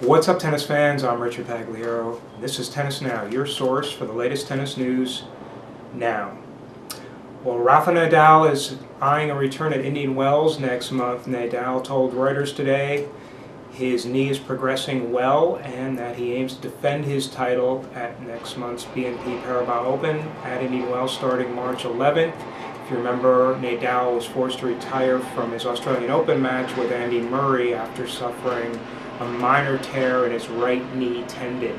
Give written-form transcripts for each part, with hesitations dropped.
What's up, tennis fans? I'm Richard Pagliaro. This is Tennis Now, your source for the latest tennis news now. Well, Rafael Nadal is eyeing a return at Indian Wells next month. Nadal told Reuters today his knee is progressing well and that he aims to defend his title at next month's BNP Paribas Open at Indian Wells starting March 11th. If you remember, Nadal was forced to retire from his Australian Open match with Andy Murray after suffering a minor tear in his right knee tendon.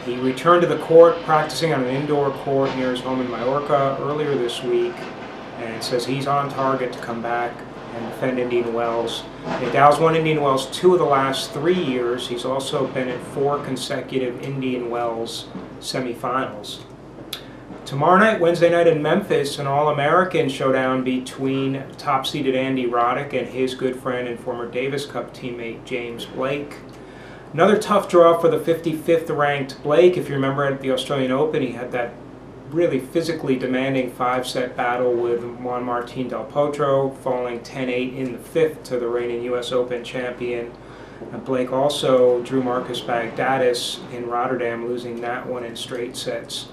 He returned to the court practicing on an indoor court near his home in Mallorca earlier this week and says he's on target to come back and defend Indian Wells. Nadal's won Indian Wells 2 of the last 3 years. He's also been in 4 consecutive Indian Wells semifinals. Tomorrow night, Wednesday night in Memphis, an All-American showdown between top-seeded Andy Roddick and his good friend and former Davis Cup teammate James Blake. Another tough draw for the 55th ranked Blake. If you remember at the Australian Open, he had that really physically demanding 5-set battle with Juan Martín del Potro, falling 10-8 in the 5th to the reigning U.S. Open champion. Blake also drew Marcus Baghdatis in Rotterdam, losing that one in straight sets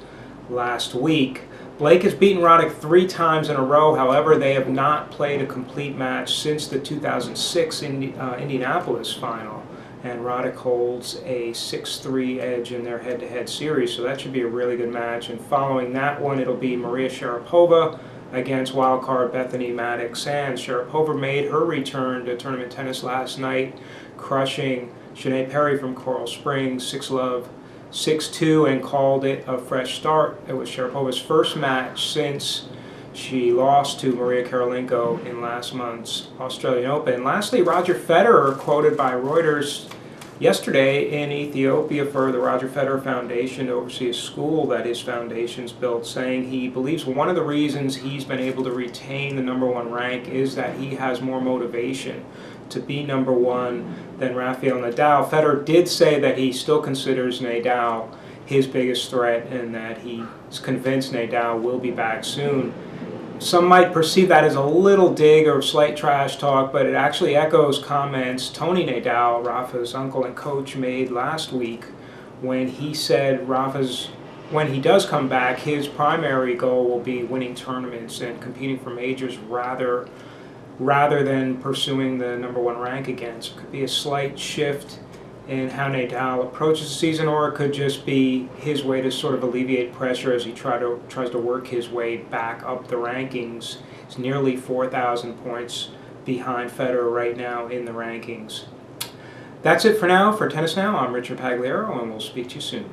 last week. Blake has beaten Roddick 3 times in a row. However, they have not played a complete match since the 2006 Indianapolis final, and Roddick holds a 6-3 edge in their head-to-head series, so that should be a really good match. And following that one, it'll be Maria Sharapova against wildcard Bethanie Mattek-Sands. Sharapova made her return to tournament tennis last night, crushing Sinead Perry from Coral Springs 6-love, 6-2, and called it a fresh start. It was Sharapova's first match since she lost to Maria Karolinko in last month's Australian Open. And lastly, Roger Federer, quoted by Reuters yesterday in Ethiopia for the Roger Federer Foundation to oversee a school that his foundation's built, saying he believes one of the reasons he's been able to retain the #1 rank is that he has more motivation to be #1 than Rafael Nadal. Federer did say that he still considers Nadal his biggest threat and that he's convinced Nadal will be back soon. Some might perceive that as a little dig or slight trash talk, but it actually echoes comments Tony Nadal, Rafa's uncle and coach, made last week when he said when he does come back, his primary goal will be winning tournaments and competing for majors rather than pursuing the #1 rank again. So it could be a slight shift in how Nadal approaches the season, or it could just be his way to sort of alleviate pressure as he tries to work his way back up the rankings. He's nearly 4,000 points behind Federer right now in the rankings. That's it for now. For Tennis Now, I'm Richard Pagliaro, and we'll speak to you soon.